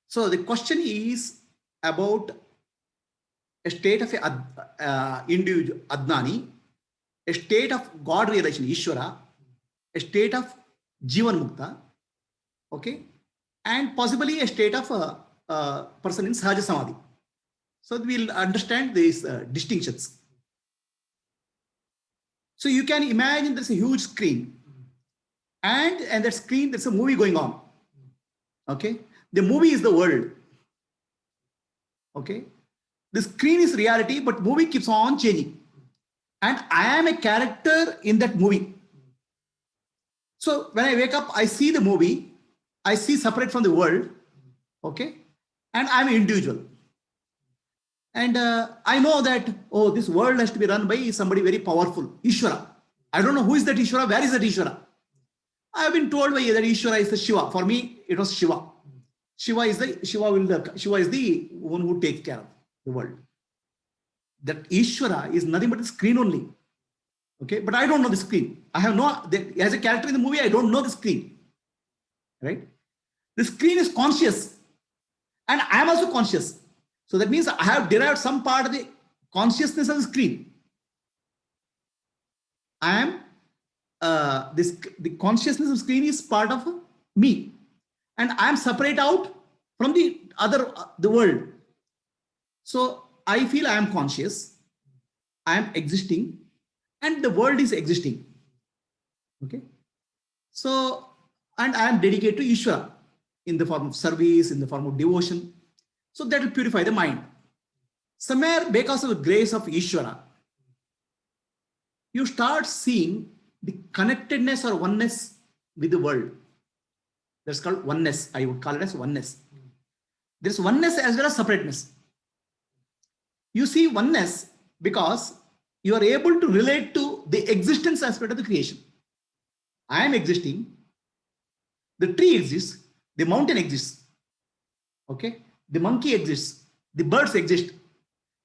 So the question is about a state of individual Adnani, a state of God realization Ishvara, a state of Jivan Mukta, okay, and possibly a state of person in Sahaja Samadhi. So we'll understand these distinctions. So you can imagine there's a huge screen, and that screen there's a movie going on. Okay, the movie is the world. Okay, the screen is reality, but movie keeps on changing, and I am a character in that movie. So when I wake up, I see the movie, I see separate from the world, okay, and I'm an individual. And I know that, oh, this world has to be run by somebody very powerful, Ishvara. I don't know who is that Ishvara, where is that Ishvara? I have been told by that Ishvara is the Shiva. For me, it was Shiva. Shiva is the one who takes care of the world. That Ishvara is nothing but a screen only. Okay, but I don't know the screen. I have no, as a character in the movie, I don't know the screen. Right? The screen is conscious, and I am also conscious. So that means I have derived some part of the consciousness of the screen. I am the consciousness of screen is part of me, and I am separate out from the world. So I feel I am conscious, I am existing, and the world is existing. Okay. So, and I am dedicated to Ishvara in the form of service, in the form of devotion. So that will purify the mind. Somewhere, because of the grace of Ishvara, you start seeing the connectedness or oneness with the world. That's called oneness. I would call it as oneness. There's oneness as well as separateness. You see oneness because you are able to relate to the existence aspect of the creation. I am existing. The tree exists. The mountain exists. Okay. The monkey exists. The birds exist.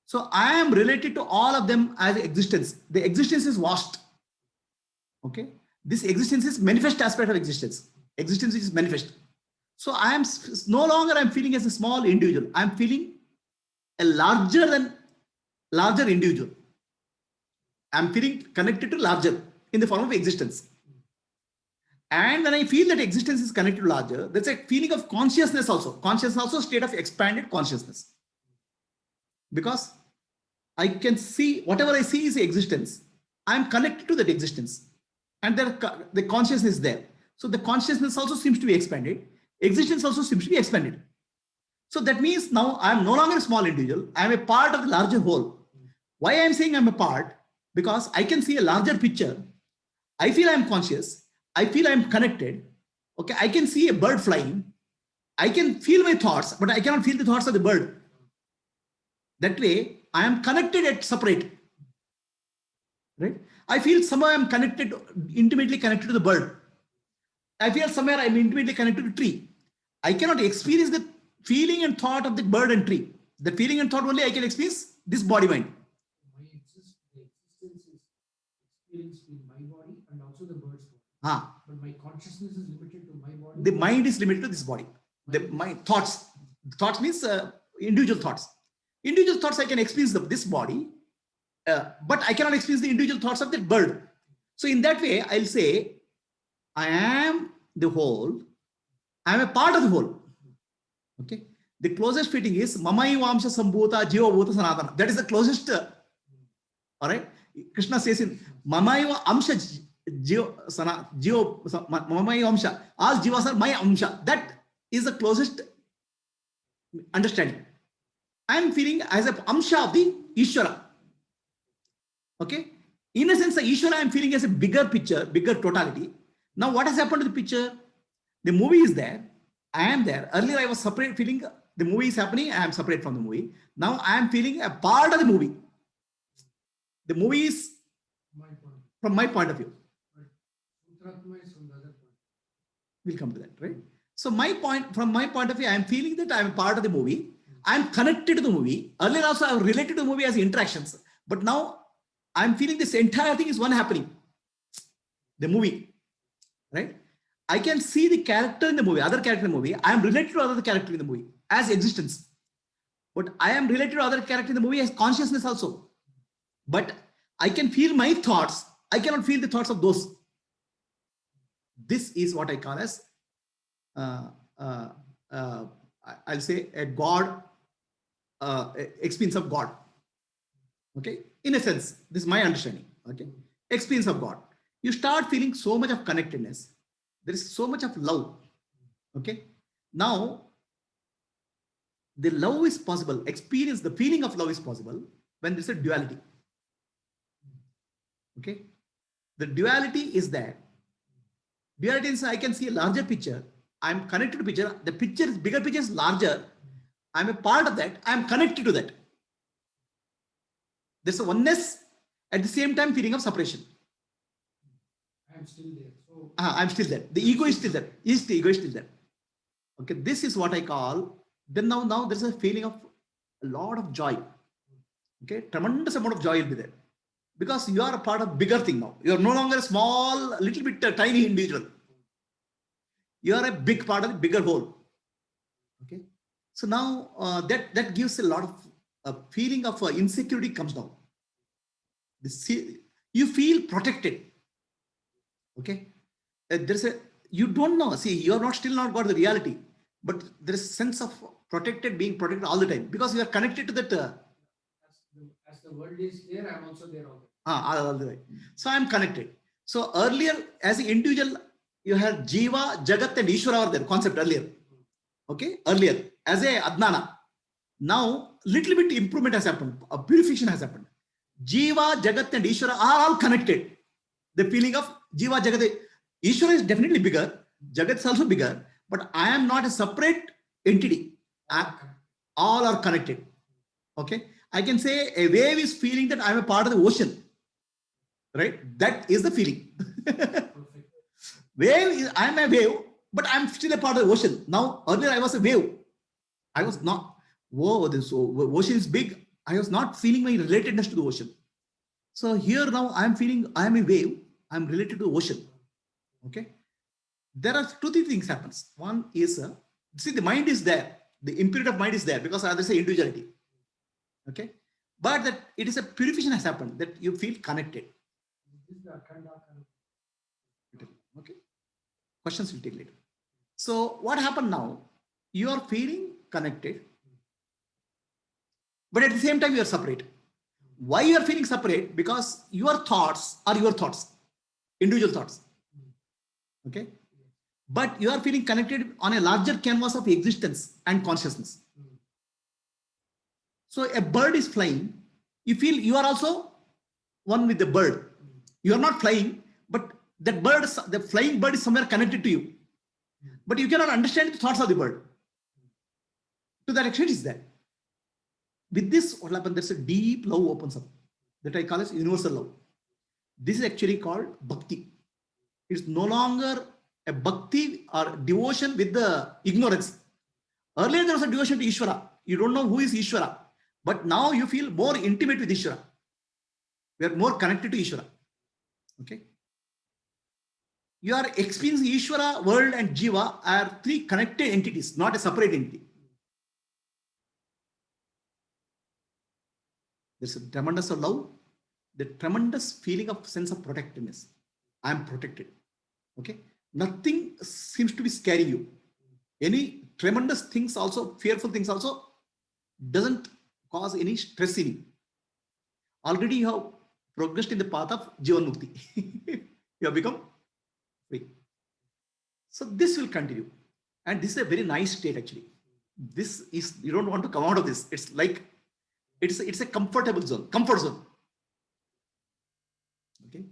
So I am related to all of them as existence. The existence is vast. Okay. This existence is manifest aspect of existence. Existence is manifest. So I am no longer I'm feeling as a small individual. I'm feeling a larger individual. I'm feeling connected to larger in the form of existence. And when I feel that existence is connected to larger, that's a feeling of consciousness also. Consciousness also a state of expanded consciousness. Because I can see, whatever I see is existence. I'm connected to that existence. And the consciousness is there. So the consciousness also seems to be expanded. Existence also seems to be expanded. So that means now I'm no longer a small individual. I'm a part of the larger whole. Why I'm saying I'm a part? Because I can see a larger picture. I feel I'm conscious. I feel I'm connected. Okay, I can see a bird flying. I can feel my thoughts, but I cannot feel the thoughts of the bird. That way, I am connected yet separate. Right? I feel somewhere I'm connected, intimately connected to the bird. I feel somewhere I'm intimately connected to the tree. I cannot experience the feeling and thought of the bird and tree. The feeling and thought only I can experience this body mind. The existence is experienced in my body and also the bird's body. But my consciousness is limited to my body. The mind is limited to this body. My thoughts. Thoughts means individual thoughts. Individual thoughts I can experience this body, but I cannot experience the individual thoughts of that bird. So in that way, I'll say, I am the whole. I am a part of the whole. Okay. The closest fitting is Mamai Vamsha Sambhuta Jiva Bhuta Sanatana. That is the closest. All right. Krishna says in Mamai Amsha Jiva Mamai Amsha. All Jivas are my Amsha. That is the closest understanding. I am feeling as a Amsha of the Ishvara. Okay. In a sense, the Ishvara I am feeling as a bigger picture, bigger totality. Now, what has happened to the picture? The movie is there. I am there. Earlier, I was separate, feeling the movie is happening. I am separate from the movie. Now, I am feeling a part of the movie. The movie is from my point of view. We'll come to that, right? So, from my point of view, I am feeling that I am part of the movie. I am connected to the movie. Earlier, also, I was related to the movie as interactions. But now, I am feeling this entire thing is one happening. The movie. Right? I can see the character in the movie, other character in the movie. I am related to other character in the movie as existence. But I am related to other character in the movie as consciousness also. But I can feel my thoughts. I cannot feel the thoughts of those. This is what I call as, I'll say a God, experience of God. Okay, in a sense, this is my understanding. Okay, experience of God. You start feeling so much of connectedness. There is so much of love. Okay, now the love is possible. Experience the feeling of love is possible when there's a duality. Okay, the duality is there. Duality is I can see a larger picture. I'm connected to picture. The picture is bigger. Picture is larger. I'm a part of that. I'm connected to that. There's a oneness at the same time feeling of separation. I'm still there. So I'm still there. The ego is still there. The ego is still there. Okay, this is what I call. Then now there's a feeling of a lot of joy. Okay, tremendous amount of joy will be there because you are a part of bigger thing now. You are no longer a small, little bit tiny individual. You are a big part of the bigger whole. Okay, so now that gives a lot of a feeling of insecurity comes down. You feel protected. Okay, there's a you don't know. See, you are not still not got the reality, but there is a sense of being protected all the time because you are connected to that. As the world is there, I'm also there all the time. All the way. So I'm connected. So earlier, as an individual, you had Jiva, Jagat, and Ishvara were there. Concept earlier. Okay, earlier as a Adnana. Now, little bit improvement has happened. A purification has happened. Jiva, Jagat, and Ishvara are all connected. The feeling of Jiva, Jagat, Ishvara is definitely bigger. Jagat is also bigger. But I am not a separate entity. All are connected. Okay. I can say a wave is feeling that I'm a part of the ocean. Right? That is the feeling. I'm a wave, but I'm still a part of the ocean. Now, earlier I was a wave. I was not. Whoa, this ocean is big. I was not feeling my relatedness to the ocean. So here now I'm feeling I'm a wave. I'm related to the ocean. Okay. There are 2-3 things happens. One is, see, the mind is there. The impurity of mind is there because others say individuality. Okay. But that it is a purification has happened that you feel connected. Okay. Questions will take later. So what happened now? You are feeling connected, but at the same time you are separate. Why you are feeling separate? Because your thoughts are your thoughts, individual thoughts. Okay. But you are feeling connected on a larger canvas of existence and consciousness. So a bird is flying. You feel you are also one with the bird. You are not flying, but that bird, the flying bird is somewhere connected to you. But you cannot understand the thoughts of the bird. To that extent is that. With this, what happens? There's a deep love opens up that I call as universal love. This is actually called bhakti. It's no longer a bhakti or devotion with the ignorance. Earlier there was a devotion to Ishvara. You don't know who is Ishvara. But now you feel more intimate with Ishvara. We are more connected to Ishvara. Okay. You are experiencing Ishvara, world, and Jiva are 3 connected entities, not a separate entity. There's a tremendous of love, the tremendous feeling of sense of protectiveness. I am protected. Okay. Nothing seems to be scaring you. Any tremendous things also, fearful things also doesn't cause any stress in you. Already you have progressed in the path of Jivan Mukti. You have become free. So this will continue. And this is a very nice state actually. This is, you don't want to come out of this. It's like, it's a comfortable zone, comfort zone. Okay.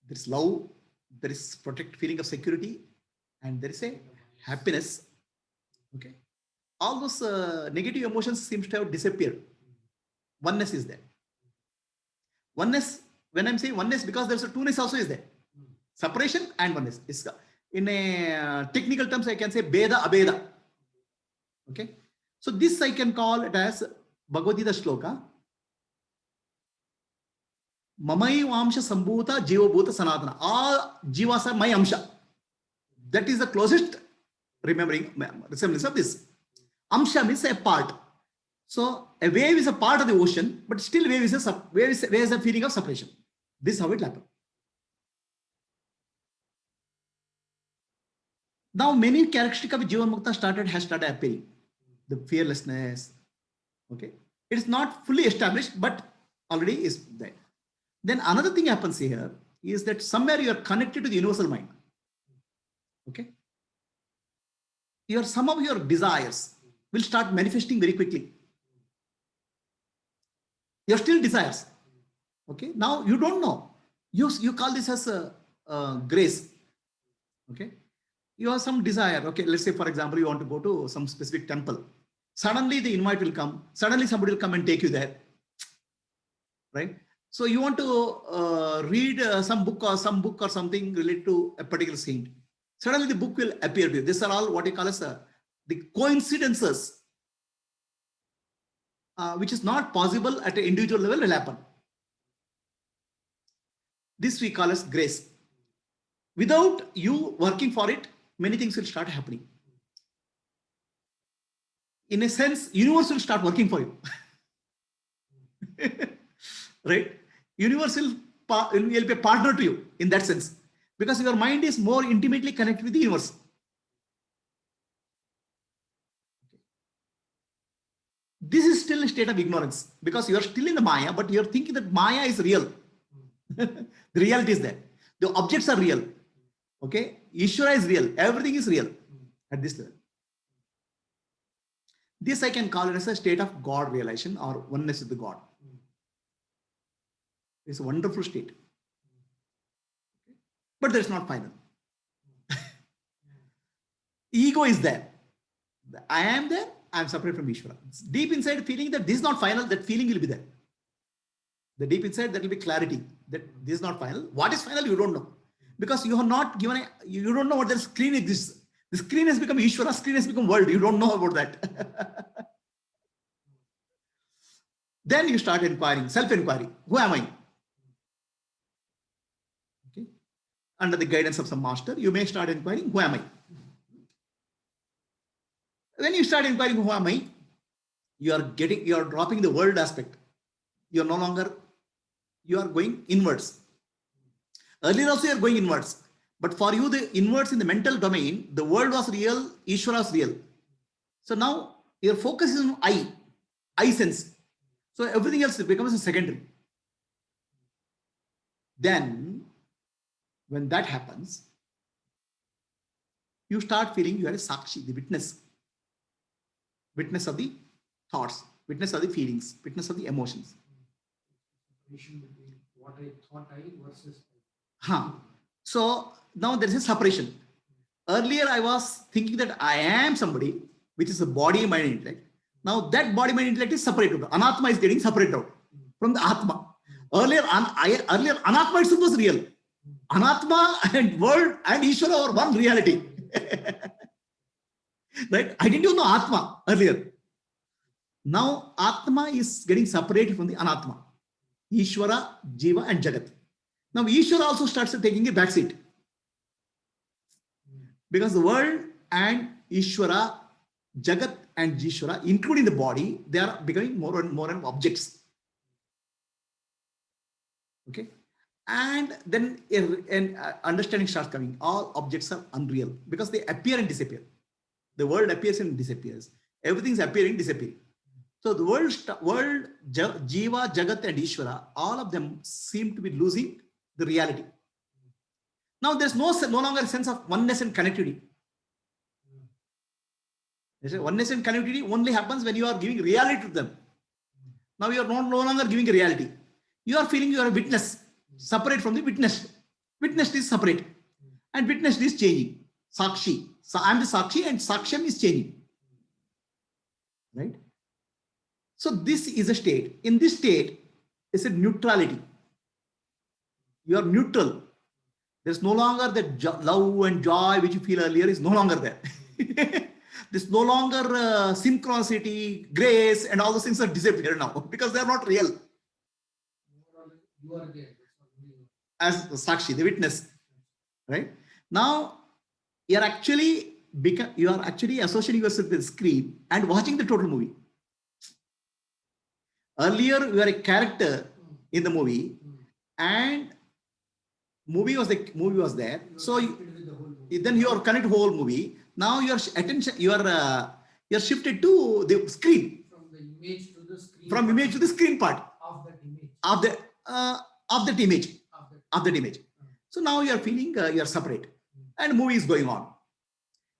There's love, there is feeling of security, and there is a happiness. Okay. All those negative emotions seems to have disappeared. Oneness is there. Oneness, when I'm saying oneness, because there's a two-ness also is there. Separation and oneness. In a technical terms, I can say Beda, Abeda. Okay. So this I can call it as Bhagavad Gita shloka. Mamai Vamsha Sambhuta Jiva Bhuta Sanatana. All Jivas are my Amsha. That is the closest remembering resemblance of this. Amsha means a part. So a wave is a part of the ocean, but still wave is a feeling of separation. This is how it happens. Now many characteristics of Jivan Mukta has started appearing. The fearlessness. Okay. It is not fully established, but already is there. Then another thing happens here is that somewhere you are connected to the universal mind. Okay. Some of your desires will start manifesting very quickly. You're still desires. Okay. Now you don't know. You call this as a grace. Okay. You have some desire. Okay. Let's say, for example, you want to go to some specific temple. Suddenly the invite will come. Suddenly somebody will come and take you there. Right. So you want to read some book or something related to a particular saint. Suddenly the book will appear to you. These are all what you call as the coincidences, which is not possible at an individual level will happen. This we call as grace. Without you working for it, many things will start happening. In a sense, universe will start working for you. Right? Universe will be a partner to you in that sense, because your mind is more intimately connected with the universe. This is still a state of ignorance, because you are still in the Maya, but you are thinking that Maya is real. The reality is there. The objects are real. Okay? Ishvara is real. Everything is real at this level. This I can call it as a state of God realization or oneness with the God. It's a wonderful state. But that's not final. Ego is there. I am there. I am separate from Ishvara. It's deep inside feeling that this is not final, that feeling will be there. The deep inside, there will be clarity that this is not final. What is final, you don't know. Because you have not given you don't know what the screen exists. The screen has become Ishvara, screen has become world. You don't know about that. Then you start inquiring, self-inquiry. Who am I? Okay. Under the guidance of some master, you may start inquiring, who am I? When you start inquiring, who am I? You are dropping the world aspect. You are no longer, you are going inwards. Earlier also you are going inwards. But for you, the inwards in the mental domain, the world was real, Ishvara was real. So now your focus is on I sense. So everything else becomes a secondary. Then, when that happens, you start feeling you are a Sakshi, the witness. Witness of the thoughts, witness of the feelings, witness of the emotions. Between what I thought I versus So now there is a separation. Earlier I was thinking that I am somebody, which is a body, mind, intellect. Now that body, mind, intellect is separated. Anatma is getting separated out from the Atma. Earlier Anatma itself was real. Anatma and world and Ishvara are one reality. Right? I didn't even know Atma earlier. Now Atma is getting separated from the Anatma. Ishvara, Jiva and Jagat. Now Ishvara also starts taking a backseat. Because the world and Ishvara, Jagat and Jishvara, including the body, they are becoming more and more objects. Okay? And then an understanding starts coming. All objects are unreal because they appear and disappear. The world appears and disappears. Everything is appearing, disappearing. So the world, Jiva, Jagat and Ishvara, all of them seem to be losing the reality. Now there's no longer a sense of oneness and connectivity. Oneness and connectivity only happens when you are giving reality to them. Now you are no longer giving a reality. You are feeling you are a witness, separate from the witness. Witness is separate. And witness is changing. Sakshi. So I am the Sakshi and Saksham is changing. Right? So this is a state. In this state, it's a neutrality. You are neutral. There's no longer that love and joy which you feel earlier is no longer there. There's no longer synchronicity, grace, and all those things are disappeared now because they're not real. You are there. As the Sakshi, the witness. Right? Now, you are actually associating yourself with the screen and watching the total movie. Earlier, you are a character in the movie, and movie was there. So then you are connected to the whole movie. Now your attention, you're shifted to the screen. From the image to the screen. From image to the screen part Of that image. of that image. Of that image. So now you are feeling you are separate, and movie is going on,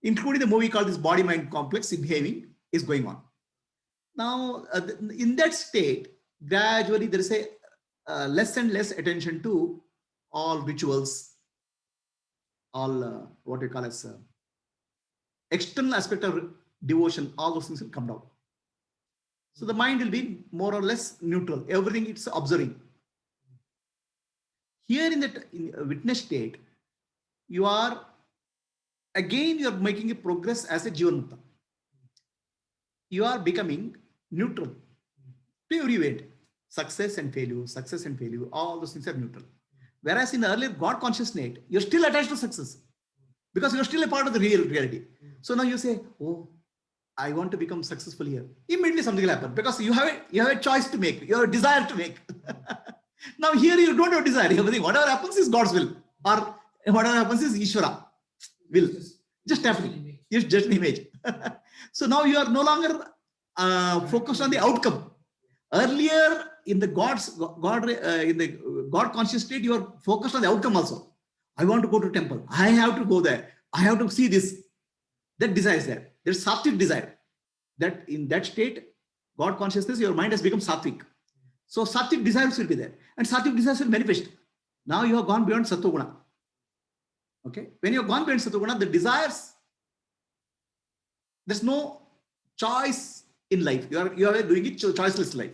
including the movie called this body mind complex behaving is going on. Now in that state, gradually there is a less and less attention to all rituals, all what you call as external aspect of devotion. All those things will come down. So the mind will be more or less neutral. Everything it's observing. Here in a witness state, you are making a progress as a Jivanmukta. You are becoming neutral to every event. Success and failure, all those things are neutral. Whereas in the earlier God conscious state, you're still attached to success because you're still a part of the reality. So now you say, oh, I want to become successful here. Immediately something will happen because you have a choice to make, you have a desire to make. Now here you don't have desire. Everything, whatever happens is God's will, or whatever happens is Ishvara will. Just happening. It's just an image. So now you are no longer focused on the outcome. Earlier in the in the God conscious state, you are focused on the outcome also. I want to go to temple. I have to go there. I have to see this. That desire is there. There's sattvic desire. That in that state, God consciousness, your mind has become sattvic. So sattvic desires will be there, and sattvic desires will manifest. Now you have gone beyond sattva-guna. Okay, when you have gone beyond sattva-guna, the desires, there's no choice in life. You are doing it choiceless life.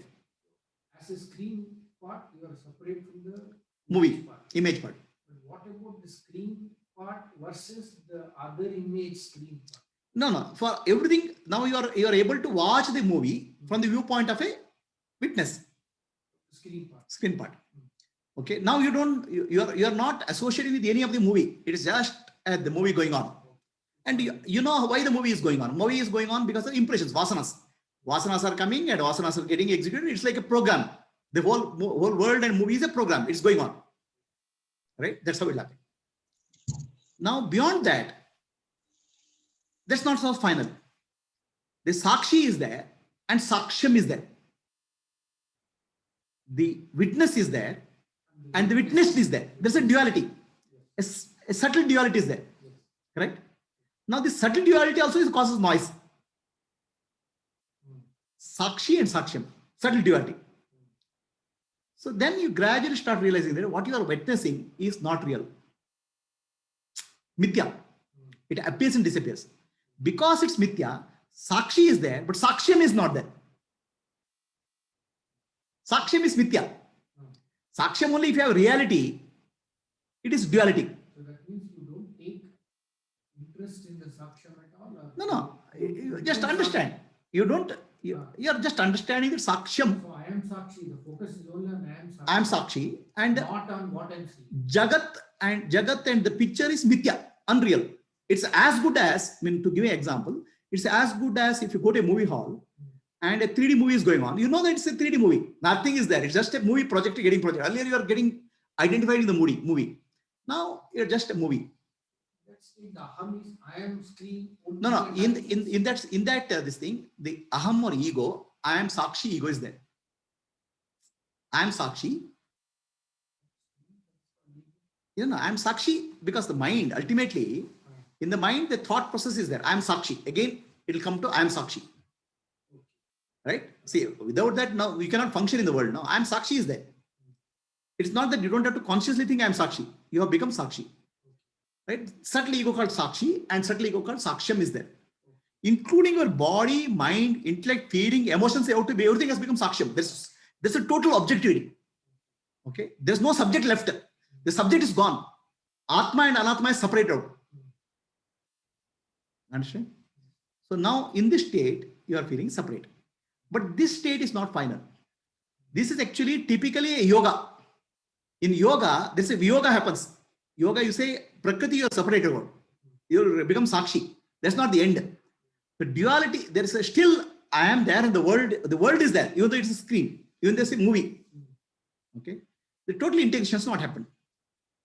As a screen part, you are separate from the movie image part. But what about the screen part versus the other image screen part? No. For everything, now you are able to watch the movie from the viewpoint of a witness. Screen part. Okay. Now you are not associating with any of the movie. It is just the movie going on. And you know why the movie is going on. Movie is going on because of impressions, vasanas. Vasanas are coming and vasanas are getting executed. It's like a program. The whole world and movie is a program. It's going on. Right? That's how it happens. Now beyond that, that's not so final. The Sakshi is there and Saksham is there. The witness is there and the witnessed is there. There's a duality. A subtle duality is there. Correct? Now this subtle duality also causes noise. Sakshi and Saksham. Subtle duality. So then you gradually start realizing that what you are witnessing is not real. Mithya. It appears and disappears. Because it's Mithya, Sakshi is there, but Saksham is not there. Saksham is Mithya. Saksham only if you have reality, it is duality. So that means you don't take interest in the Saksham at all? No. You just understand. You don't, you are just understanding that Saksham. So I am Sakshi. The focus is only on I am Sakshi. And not on what I'm seeing. Jagat and the picture is Mithya, unreal. It's as good as, to give you an example, it's as good as if you go to a movie hall and a 3D movie is going on. You know that it's a 3D movie. Nothing is there. It's just a movie projector getting projected. Earlier you are getting identified in the movie. Now you're just a movie. That's the aham is I am screen. No. In that this thing, the aham or ego, I am Sakshi, ego is there. I am Sakshi. I am Sakshi because the mind ultimately. In the mind, the thought process is there. I am Sakshi. Again, it will come to I am Sakshi. Right? See, without that, now we cannot function in the world. Now, I am Sakshi is there. It's not that you don't have to consciously think I am Sakshi. You have become Sakshi. Right? Subtle ego called Sakshi and subtle ego called Saksham is there. Including your body, mind, intellect, feeling, emotions, everything has become Saksham. There's a total objectivity. Okay? There's no subject left. The subject is gone. Atma and Anatma is separated out. Understand? So now in this state, you are feeling separate. But this state is not final. This is actually typically a yoga. In yoga, there's a yoga happens. Yoga, you say, Prakriti, you are separated out. You'll become Sakshi. That's not the end. The duality, there is a still, I am there in the world is there, even though it's a screen, even though it's a movie. Okay. The total integration has not happened.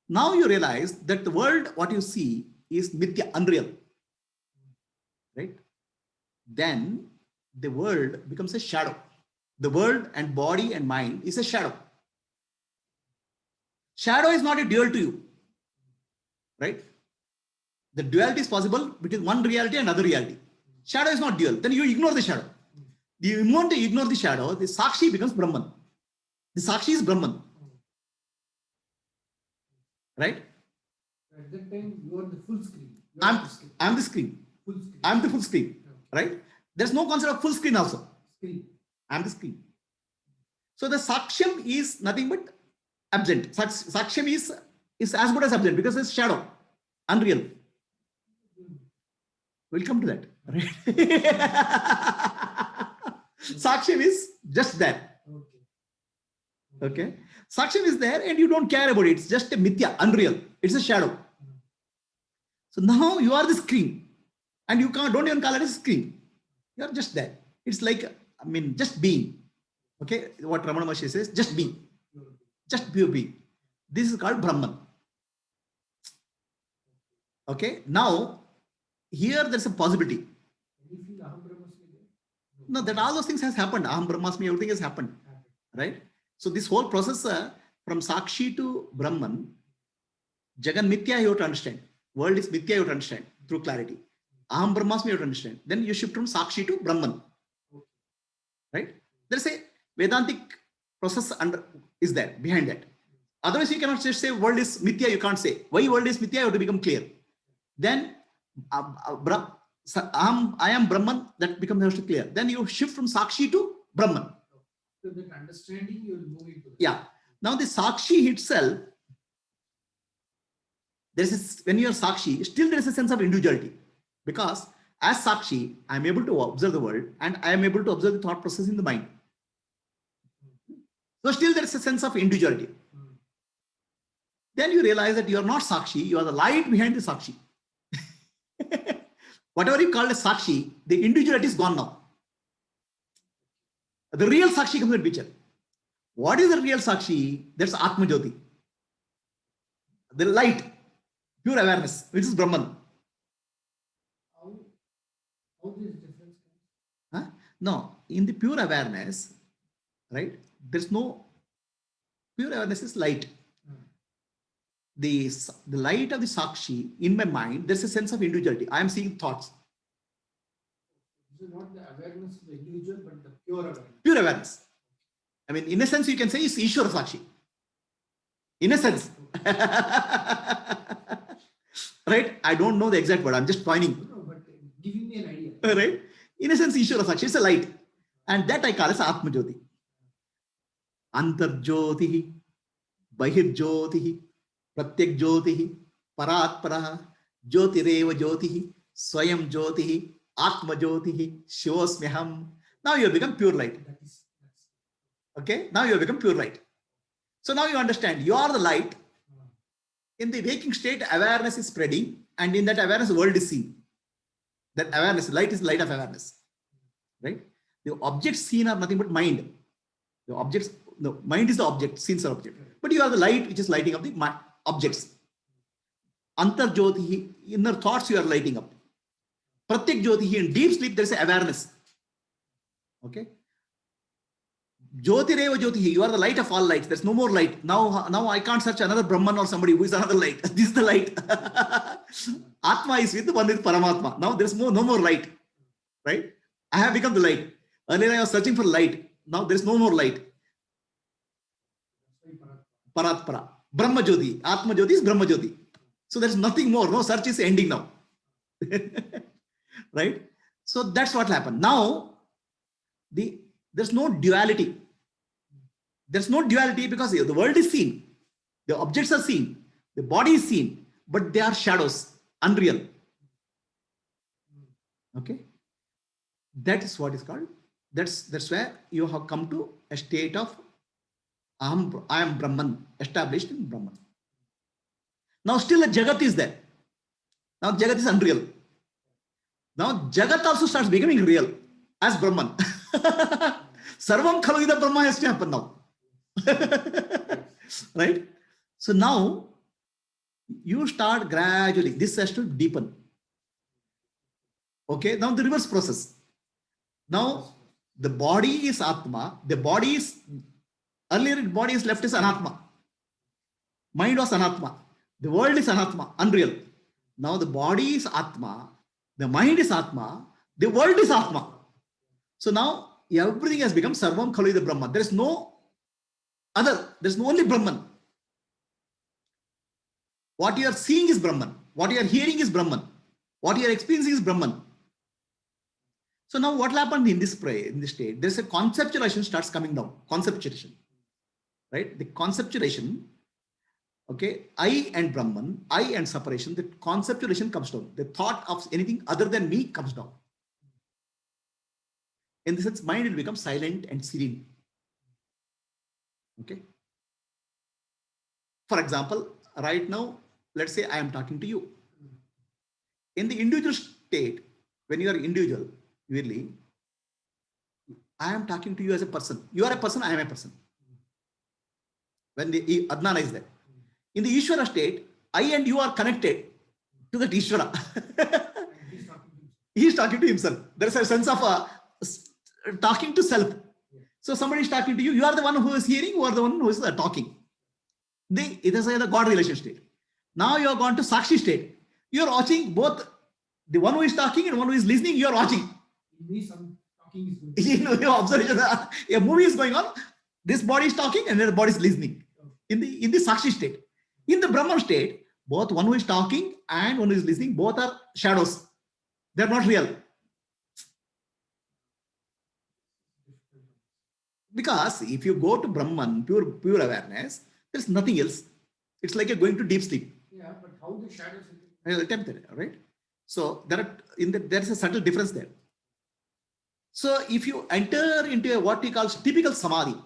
Now you realize that the world, what you see is mithya, unreal. Right? Then the world becomes a shadow. The world and body and mind is a shadow. Shadow is not a dual to you. Right? The duality is possible between one reality and another reality. Shadow is not dual. Then you ignore the shadow. You want to ignore the shadow, the Sakshi becomes Brahman. The Sakshi is Brahman. Right? At that time, you are the full screen. I'm the screen. Full screen. I'm the full screen. Right? There's no concept of full screen also. Screen. I'm the screen. So the Sakshyam is nothing but absent. Sakshyam is as good as absent because it's shadow, unreal. We'll come to that. Right? Sakshyam is just that. Okay. Sakshyam is there and you don't care about it. It's just a mithya, unreal. It's a shadow. So now you are the screen and you don't even call it a screen. You are just there. It's like, just being. Okay. What Ramana Maharshi says, just be. Just pure being. This is called Brahman. Okay. Now, here there's a possibility. No, that all those things has happened. Aham Brahmasmi, everything has happened. Right? So this whole process from Sakshi to Brahman, Jagan Mithya you have to understand. World is Mithya you have to understand through clarity. Aham Brahmasmi you have to understand. Then you shift from Sakshi to Brahman. Right? There's a Vedantic process is there behind that. Otherwise you cannot just say world is Mithya, you can't say. Why world is Mithya, you have to become clear. Then I am Brahman, that becomes clear. Then you shift from Sakshi to Brahman. So that understanding you will move into. Yeah. Now the Sakshi itself, when you are Sakshi, still there is a sense of individuality. Because as Sakshi, I am able to observe the world and I am able to observe the thought process in the mind. So still there is a sense of individuality. Then you realize that you are not Sakshi, you are the light behind the Sakshi. Whatever you call a Sakshi, the individuality is gone now. The real Sakshi comes in picture. What is the real Sakshi? That's Atma Jyoti. The light, pure awareness, which is Brahman. How this difference? Huh? No, in the pure awareness, right? There's no pure awareness is light. The light of the Sakshi in my mind, there's a sense of individuality. I am seeing thoughts. This is not the awareness of the individual, but the pure awareness. Pure awareness. In a sense, you can say it's Ishwara Sakshi. In a sense. Right? I don't know the exact word. I'm just pointing. No, but giving me an idea. Right? In a sense, Ishwara Sakshi. It's a light. And that I call as Atma Jyoti. Antar Jyotihi, Bahir Jyotihi, Pratyak Jyotihi, Parat Paraha, Jyotireva Jyotihi, Swayam Jyotihi, Atma Jyotihi, Shivosmyaham. Now you have become pure light. Okay? Now you have become pure light. So now you understand, you are the light. In the waking state, awareness is spreading, and in that awareness, the world is seen. That awareness, light is light of awareness. Right? The objects seen are nothing but mind. The objects, no, mind is the object, scenes are object. But you are the light which is lighting up the objects. Antar Jyotihi, inner thoughts you are lighting up. Pratyak Jyotihi, in deep sleep, there is awareness. Okay? Jyotireva Jyotihi, you are the light of all lights. There's no more light. Now I can't search another Brahman or somebody who is another light. This is the light. Atma is with one with Paramatma. Now there's no more light. Right? I have become the light. Earlier I was searching for light. Now there's no more light. Paratpara. Brahma Jyoti. Atma Jyoti is Brahma Jyoti. So there's nothing more. No search is ending now. Right? So that's what happened. Now, there's no duality. There's no duality because the world is seen. The objects are seen. The body is seen. But they are shadows. Unreal. Okay? That is what is called. That's where you have come to a state of I am Brahman, established in Brahman. Now still a Jagat is there. Now Jagat is unreal. Now Jagat also starts becoming real as Brahman. Sarvam khalu ida Brahma has to happen now. Right? So now you start gradually, this has to deepen. Okay, now the reverse process. Now the body is Atma, the body is, earlier body is left as Anatma. Mind was Anatma. The world is Anatma, unreal. Now the body is Atma, the mind is Atma, the world is Atma. So now everything has become Sarvam Khalu Ida Brahma. There is no other, there is no only Brahman. What you are seeing is Brahman. What you are hearing is Brahman. What you are experiencing is Brahman. So now what happened in this state? There's a conceptualization starts coming down. Conceptualization. Right? The conceptualization, okay, I and Brahman, I and separation, the conceptualization comes down. The thought of anything other than me comes down. In the sense, mind will become silent and serene. Okay. For example, right now, let's say I am talking to you. In the individual state, when you are individual, really, I am talking to you as a person. You are a person, I am a person. When the Adnana is there. In the Ishvara state, I and you are connected to that Ishvara. He is talking to himself. There is a sense of talking to self. So somebody is talking to you. You are the one who is hearing, you are the one who is talking. It is the God relation state. Now you have gone to Sakshi state. You are watching both the one who is talking and one who is listening. You are watching. Some talking is going on. Observation. A movie is going on. This body is talking and the body is listening. In the Sakshi state. In the Brahman state, both one who is talking and one who is listening, both are shadows. They are not real. Because if you go to Brahman, pure awareness, there's nothing else. It's like going to deep sleep. Yeah, but how the shadows? I'll attempt that, right? So there's a subtle difference there. So if you enter into what we call typical samadhi,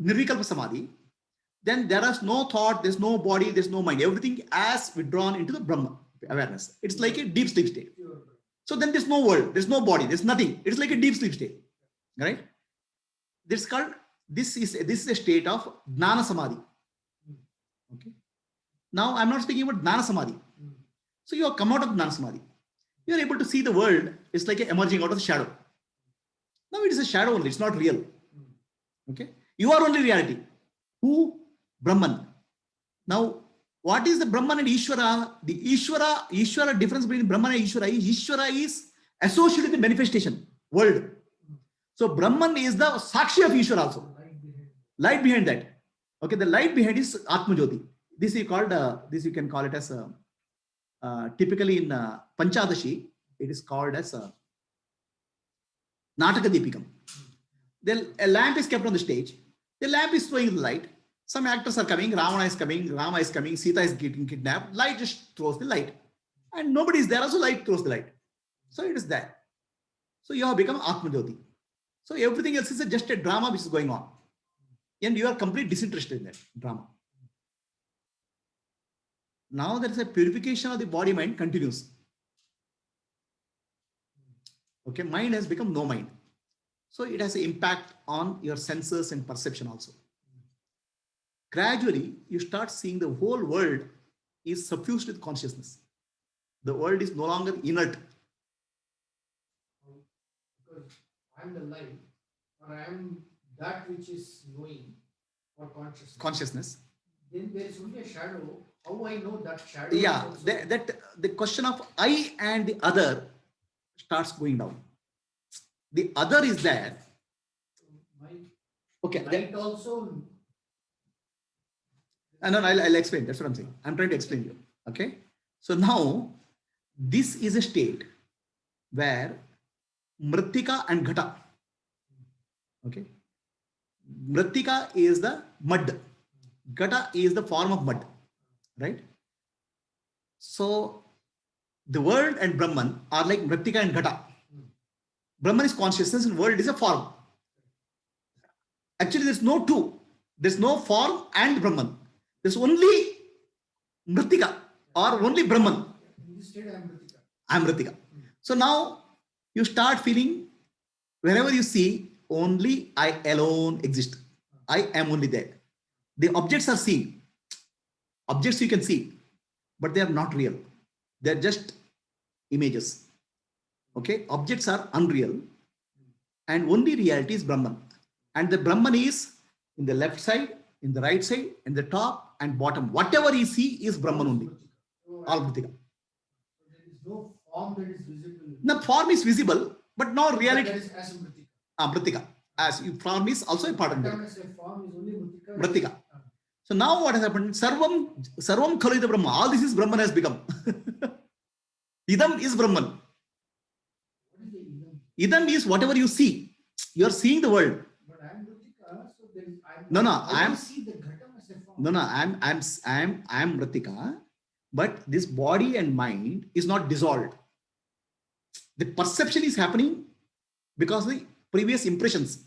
nirvikalpa samadhi, then there is no thought, there's no body, there's no mind. Everything as withdrawn into the Brahma awareness. It's like a deep sleep state. So then there's no world, there's no body, there's nothing. It's like a deep sleep state, right? This is a state of Jnana Samadhi. Okay. Now I'm not speaking about Jnana Samadhi. So you have come out of Jnana Samadhi. You are able to see the world. It's like emerging out of the shadow. Now it is a shadow only. It's not real. Okay. You are only reality. Who? Brahman. Now, what is the Brahman and Ishvara? The Ishvara difference between Brahman and Ishvara is associated with the manifestation, world. So Brahman is the Sakshi of Ishvara also. Light behind that. Okay, the light behind is Atma Jyoti. This is called, you can call it as typically in Panchadashi, it is called as Nataka Deepikam. Then a lamp is kept on the stage. The lamp is throwing the light. Some actors are coming, Ravana is coming, Rama is coming, Sita is getting kidnapped. Light just throws the light. And nobody is there, also light throws the light. So it is that. So you have become Atma Jyoti. So everything else is just a drama which is going on. And you are completely disinterested in that drama. Now there is a purification of the body mind continues. Okay, mind has become no mind. So it has an impact on your senses and perception also. Gradually, you start seeing the whole world is suffused with consciousness. The world is no longer inert. Because I am the light, or I am that which is knowing, or consciousness. Then there is only a shadow. How I know that shadow? Yeah, the question of I and the other starts going down. The other is there. Okay. Light also. No, I'll explain. That's what I'm saying. I'm trying to explain you. Okay. So now this is a state where Mritika and Ghata. Okay. Mritika is the mud. Ghata is the form of mud. Right. So the world and Brahman are like Mritika and Ghata. Brahman is consciousness and world is a form. Actually, there's no two. There's no form and Brahman. There's only Mritika or only Brahman. this state I am Ritika. I am Ritika. So now you start feeling wherever you see, only I alone exist. I am only there. The objects are seen. Objects you can see, but they are not real. They are just images. Okay, objects are unreal, and only reality is Brahman. And the Brahman is in the left side, in the right side, in the top and bottom. Whatever you see is Brahman only. All Vritika. So there is no form that is visible. The form is visible, but no reality. That is as Mritika. Mritika. As you, form is also a part of When I say form is only Mritika. Mritika. So now what has happened? Sarvam Khalu Brahma. All this is Brahman has become. Idam is Brahman. What is the idam? Idam is whatever you see. You are seeing the world. But I am Mritika, so there is. I am. See the ghatam as a form. No, I am Mritika, but this body and mind is not dissolved. The perception is happening because of the previous impressions.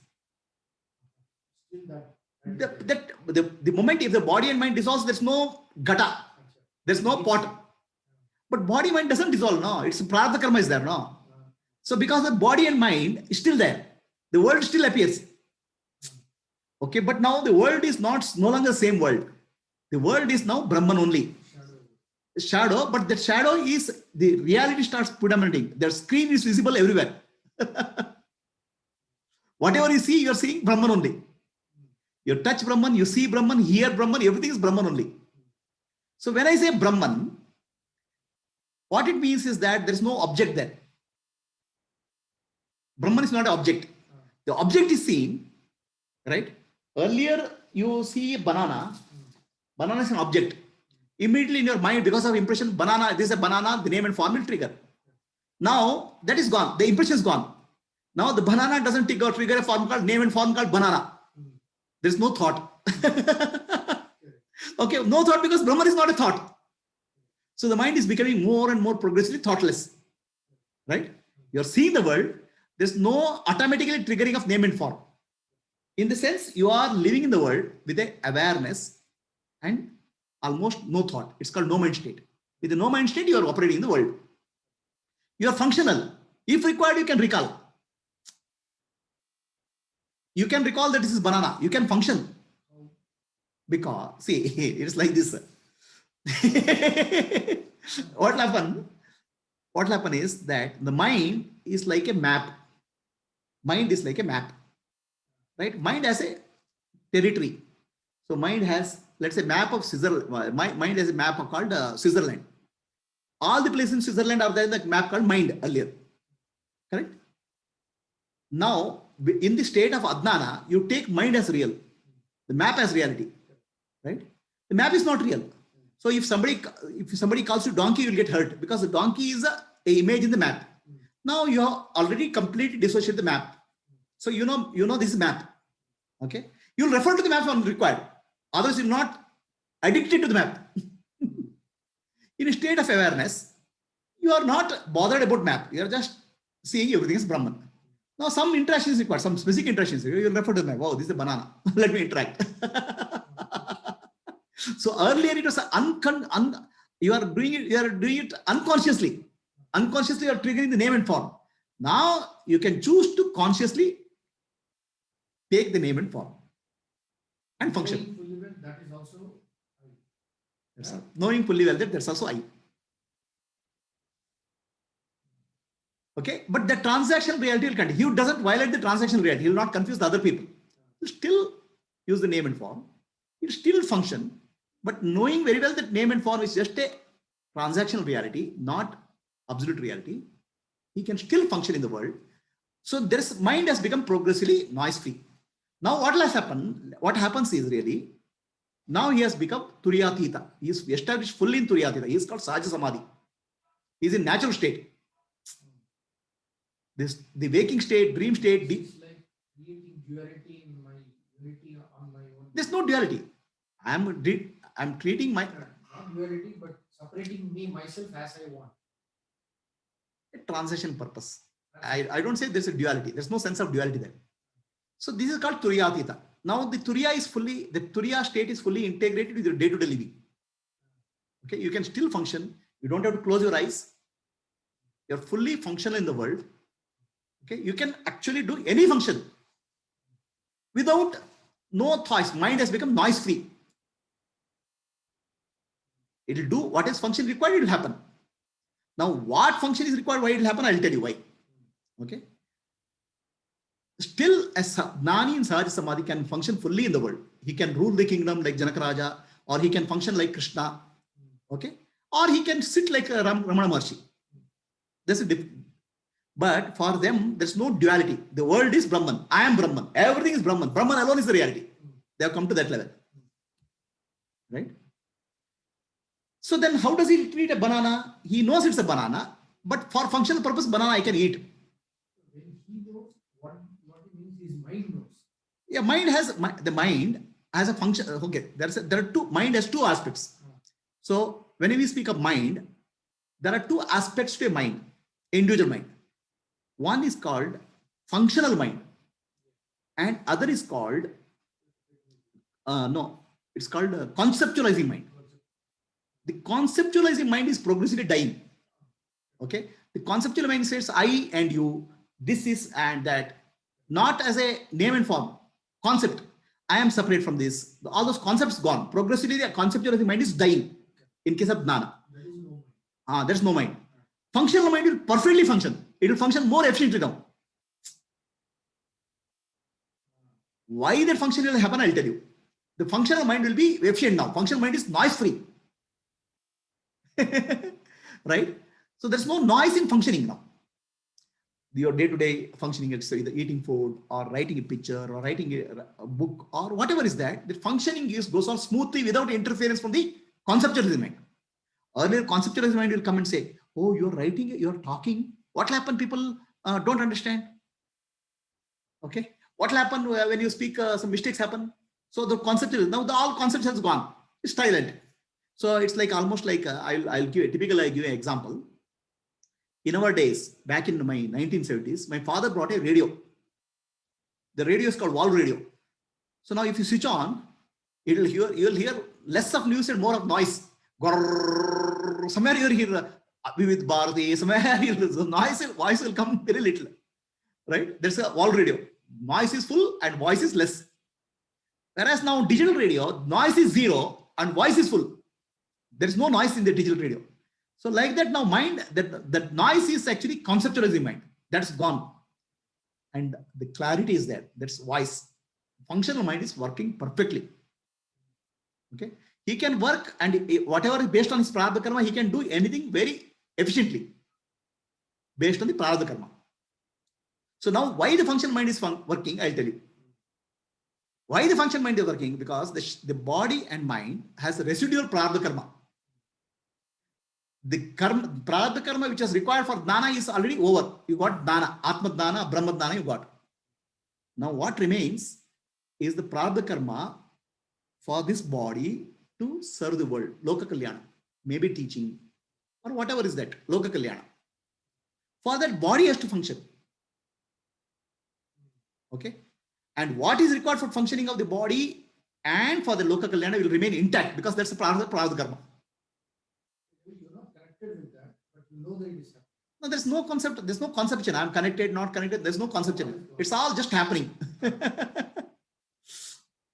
Still that. The moment if the body and mind dissolves, there's no gata, there's no pot. But body mind doesn't dissolve, no. It's prarabdha karma is there, no. So because the body and mind is still there, the world still appears. Okay, but now the world is no longer the same world. The world is now Brahman only. Shadow, but that shadow is the reality starts predominating. The screen is visible everywhere. Whatever you see, you're seeing Brahman only. You touch Brahman, you see Brahman, hear Brahman, everything is Brahman only. So when I say Brahman, what it means is that there is no object there. Brahman is not an object. The object is seen, right? Earlier, you see banana. Banana is an object. Immediately in your mind, because of impression, banana, this is a banana, the name and form will trigger. Now, that is gone. The impression is gone. Now, the banana doesn't trigger a form called name and form called banana. There is no thought. Okay, no thought because Brahman is not a thought. So the mind is becoming more and more progressively thoughtless. Right? You're seeing the world. There's no automatically triggering of name and form. In the sense, you are living in the world with a awareness and almost no thought. It's called no mind state. With the no mind state, you are operating in the world. You are functional. If required, you can recall. You can recall that this is banana. You can function. Because, see, it's like this. What will happen is that the mind is like a map. Mind is like a map. Right? Mind has a territory. So mind has, let's say, map of Switzerland. Mind has a map called Switzerland. All the places in Switzerland are there in the map called mind earlier. Correct? Now, in the state of Adnana, you take mind as real. The map as reality. Right? The map is not real. So if somebody calls you donkey, you'll get hurt because the donkey is a image in the map. Now you have already completely dissociated the map. So you know this is map. Okay? You'll refer to the map when required. Otherwise, you're not addicted to the map. In a state of awareness, you are not bothered about map. You are just seeing everything as Brahman. Now, some interaction is required, some specific interactions. You refer to the map. Wow, this is a banana. Let me interact. So earlier it was you are doing it unconsciously. Unconsciously, you are triggering the name and form. Now you can choose to consciously take the name and form and function. Knowing fully well, that is also I. Knowing fully well that that's also I. Okay, but the transactional reality will continue. He doesn't violate the transactional reality. He will not confuse the other people. He will still use the name and form. He will still function, but knowing very well that name and form is just a transactional reality, not absolute reality. He can still function in the world. So this mind has become progressively noise-free. Now what has happened? What happens is really, now he has become Turiyatita. He is established fully in Turiyatita. He is called Sahaja Samadhi. He is in natural state. The waking state, dream state. It's like creating duality in my unity on my own. There's no duality. I'm treating my not duality, but separating me myself as I want. A transition purpose. I don't say there's a duality. There's no sense of duality there. So this is called Turiyatita. Now the Turiya state is fully integrated with your day-to-day living. Okay, you can still function. You don't have to close your eyes. You're fully functional in the world. Okay, you can actually do any function without no thoughts. Mind has become noise free. It will do what is function required, it will happen. Now, what function is required, why it will happen, I'll tell you why. Okay. Still, as Gnani in Sahaja Samadhi can function fully in the world. He can rule the kingdom like Janaka Raja, or he can function like Krishna. Okay. Or he can sit like Ramana Maharshi. That's a different. But for them, there's no duality. The world is Brahman. I am Brahman. Everything is Brahman. Brahman alone is the reality. They have come to that level. Right? So then how does he treat a banana? He knows it's a banana, but for functional purpose, banana I can eat. When he knows what it means, his mind knows. Yeah, mind has, the mind has a function. Okay, there are two, mind has two aspects. So when we speak of mind, there are two aspects to a mind, individual mind. One is called functional mind and other is called, it's called conceptualizing mind. The conceptualizing mind is progressively dying. Okay. The conceptual mind says I and you, this is and that, not as a name and form concept. I am separate from this. All those concepts gone. Progressively, the conceptualizing mind is dying in case of Gnana. There's no mind. Functional mind will perfectly function. It will function more efficiently now. Why that function will happen, I'll tell you. The functional mind will be efficient now. Functional mind is noise free. Right? So there's no noise in functioning now. Your day-to-day functioning, it's either eating food or writing a picture or writing a book or whatever is that, the functioning goes on smoothly without interference from the conceptualism mind. Earlier, conceptualism mind will come and say, oh, you're writing, you're talking. What will happen? People don't understand. Okay. What will happen when you speak, some mistakes happen? So the conceptualism, now all concepts has gone. It's silent. So it's like almost like, I'll give an example. In our days, back in my 1970s, my father brought a radio. The radio is called wall radio. So now if you switch on, you'll hear less of news and more of noise. Somewhere you'll hear with Bharati, somewhere the voice will come very little. Right? There's a wall radio. Noise is full and voice is less. Whereas now digital radio, noise is zero and voice is full. There is no noise in the digital radio. So like that now mind, that noise is actually conceptualizing mind. That's gone. And the clarity is there. That's voice. Functional mind is working perfectly. Okay. He can work and whatever is based on his prarabdha karma, he can do anything very efficiently based on the prarabdha karma. So now why the functional mind is working, I'll tell you. Why the functional mind is working? Because the body and mind has a residual prarabdha karma. The prarabdha karma which is required for dana is already over. You got dana, atma dana, brahma dana you got. Now what remains is the prarabdha karma for this body to serve the world, loka kalyana, maybe teaching or whatever is that, loka kalyana. For that body has to function. Okay. And what is required for functioning of the body and for the loka kalyana will remain intact because that's the prarabdha karma. You're not connected with that, but you know that it is happening. No, there's no concept. There's no conception. I'm connected, not connected. There's no conception. It's all just happening.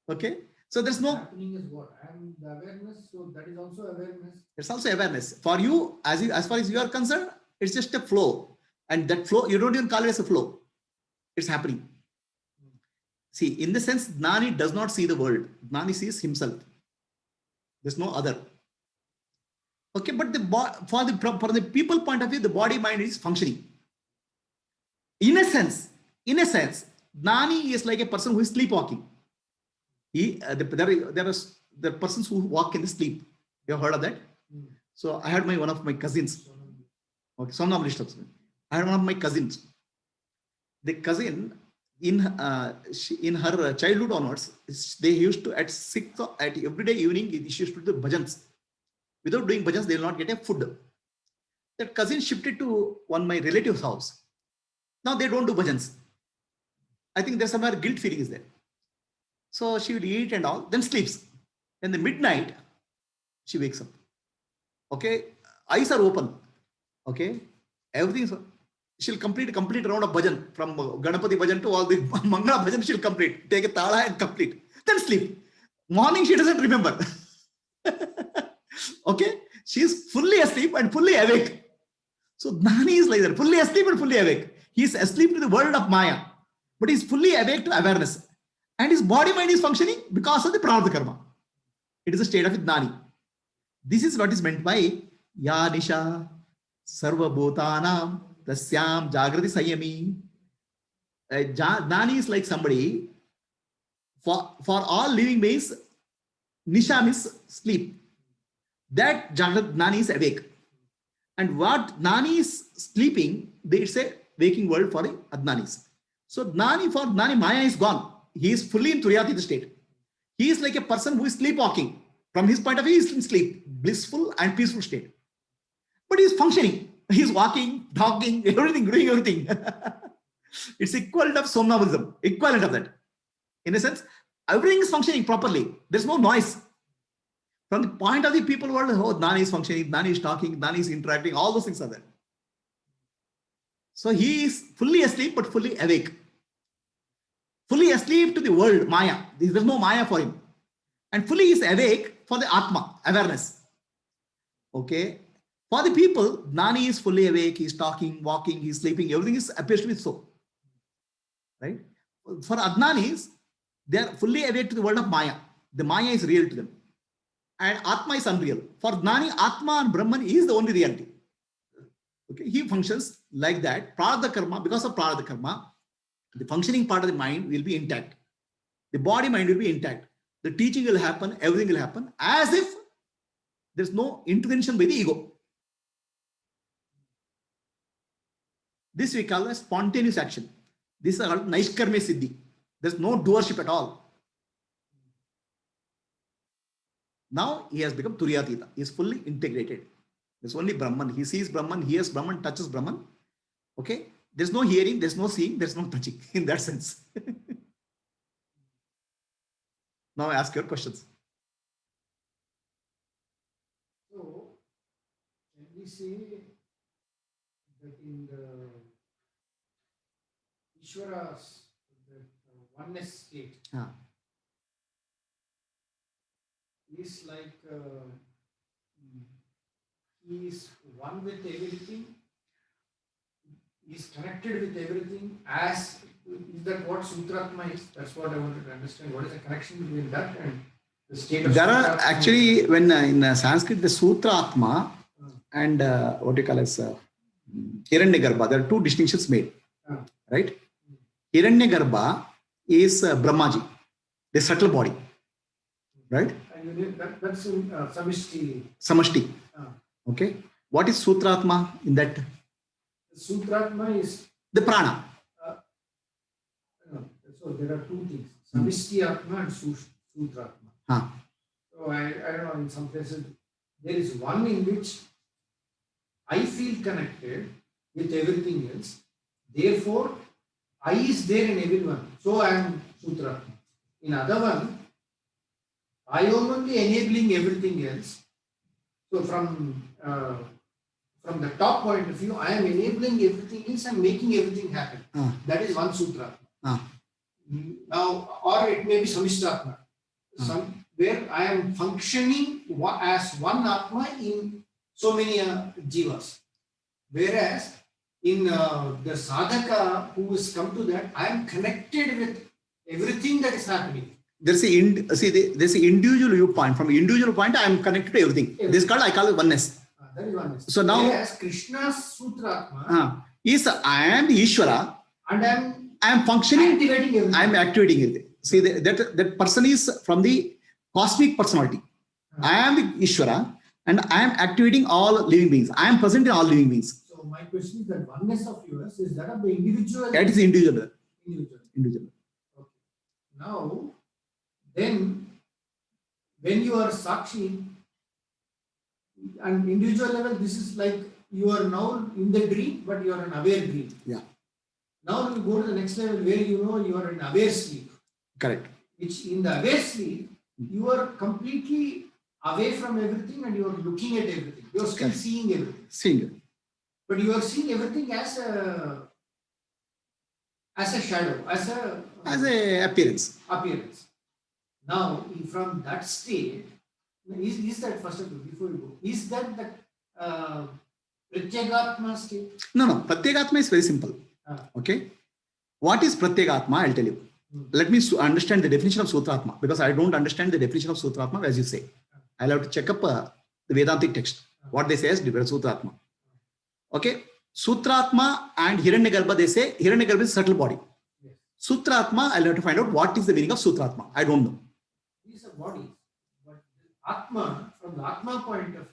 Okay. So there's no happening is what? I'm the awareness. So that is also awareness. It's also awareness. For you, as far as you are concerned, it's just a flow. And that flow, you don't even call it as a flow. It's happening. See, in the sense, Gnani does not see the world. Gnani sees himself. There's no other. Okay, but for the people point of view, the body mind is functioning. In a sense, Gnani is like a person who is sleepwalking. There are persons who walk in the sleep. You have heard of that? So I had one of my cousins. Okay, somnambulist. I had one of my cousins. The cousin, in her childhood onwards, they used to at every day evening she used to do bhajans. Without doing bhajans, they will not get a food. That cousin shifted to my relative's house. Now they don't do bhajans. I think there's somewhere guilt feeling is there. So she will eat and all, then sleeps. In the midnight, she wakes up. Okay, eyes are open. Okay, everything is, she'll complete round of bhajan from Ganapati bhajan to all the Mangala bhajan. She'll complete, take a tala and complete, then sleep. Morning she doesn't remember. Okay, she is fully asleep and fully awake. So Gnani is like that, fully asleep and fully awake. He is asleep to the world of Maya, but he is fully awake to awareness. And his body mind is functioning because of the Prarabdha karma. It is a state of Gnani. This is what is meant by Ya Nisha Sarva Bhutanam Tasyam Jagrati Sayami. Gnani is like somebody, for all living beings, Nisha means sleep. That Jagrat Gnani is awake. And what Gnani is sleeping, it's a waking world for the Adnanis. So Gnani, for Gnani, Maya is gone. He is fully in Turiyatita state. He is like a person who is sleepwalking. From his point of view, he is in sleep, blissful and peaceful state. But he is functioning. He is walking, talking, everything, doing everything. It's equivalent of somnambulism, equivalent of that. In a sense, everything is functioning properly. There's no noise. From the point of the people world, oh, Gnani is functioning, Gnani is talking, Gnani is interacting, all those things are there. So he is fully asleep, but fully awake. Fully asleep to the world, Maya. There is no Maya for him. And fully is awake for the Atma, awareness. Okay. For the people, Gnani is fully awake, he's talking, walking, he's sleeping, everything appears to be so. Right? For Adnanis, they are fully awake to the world of Maya. The Maya is real to them. And Atma is unreal. For Gnani, Atma and Brahman is the only reality. Okay, he functions like that. Prarabdha karma, because of Prarabdha karma, the functioning part of the mind will be intact. The body mind will be intact. The teaching will happen, everything will happen as if there's no intervention by the ego. This we call as spontaneous action. This is called Naishkarmya Siddhi. There's no doership at all. Now he has become Turiyatita. He is fully integrated. There's only Brahman. He sees Brahman, hears Brahman, touches Brahman. Okay? There's no hearing, there's no seeing, there's no touching in that sense. Now I ask your questions. So, can we say that in the Ishvara's oneness state is like he is one with everything, he is connected with everything, as is that what Sutratma is? That's what I wanted to understand. What is the connection between that and the state of There are Sutratma? actually, when in Sanskrit, the Sutra Atma and what you call as Hiranyagarbha, there are two distinctions made. Right? Hiranyagarbha is Brahmaji, the subtle body. Right? That's Samishti. Samashti. Okay. What is Sutratma in that? Sutratma is the prana. So there are two things: Samishti Atma and Sutratma. So I don't know. In some places, there is one in which I feel connected with everything else. Therefore, I is there in everyone. So I am Sutratma. In other one, I am only enabling everything else. So from the top point of view, I am enabling everything else and making everything happen. That is one Sutra. Now, or it may be Samishtatma, where I am functioning as one Atma in so many jivas. Whereas in the sadhaka who has come to that, I am connected with everything that is happening. There's an individual viewpoint. From individual point, I am connected to everything. This is called, I call it oneness. That is oneness. So now, whereas Krishna's Sutratma is I am the Ishvara, and I am functioning. Activating everything. I am activating it. See, that person is from the cosmic personality. I am the Ishvara and I am activating all living beings. I am present in all living beings. So my question is that oneness of yours is that of the individual. That is individual. Individual. Okay. Now, then, when you are Sakshi, and individual level, this is like you are now in the dream, but you are an aware dream. Yeah. Now you go to the next level where you know you are in aware sleep. Correct. Which in the aware sleep, you are completely away from everything and you are looking at everything. You are still Correct. seeing everything. Seeing it. But you are seeing everything as a shadow, as a appearance. appearance. Now, from that state, is that, first of all, before you go, is that the Pratyagatma state? No. Pratyagatma is very simple. Okay. What is Pratyagatma? I'll tell you. Let me understand the definition of Sutratma, because I don't understand the definition of Sutratma as you say. I'll have to check up the Vedantic text. What they say is Sutratma. Okay. Sutratma and Hiranyagarbha, they say Hiranyagarbha is subtle body. Yes. Sutratma, I'll have to find out what is the meaning of Sutratma. I don't know. These are bodies. But Atma, from the Atma point of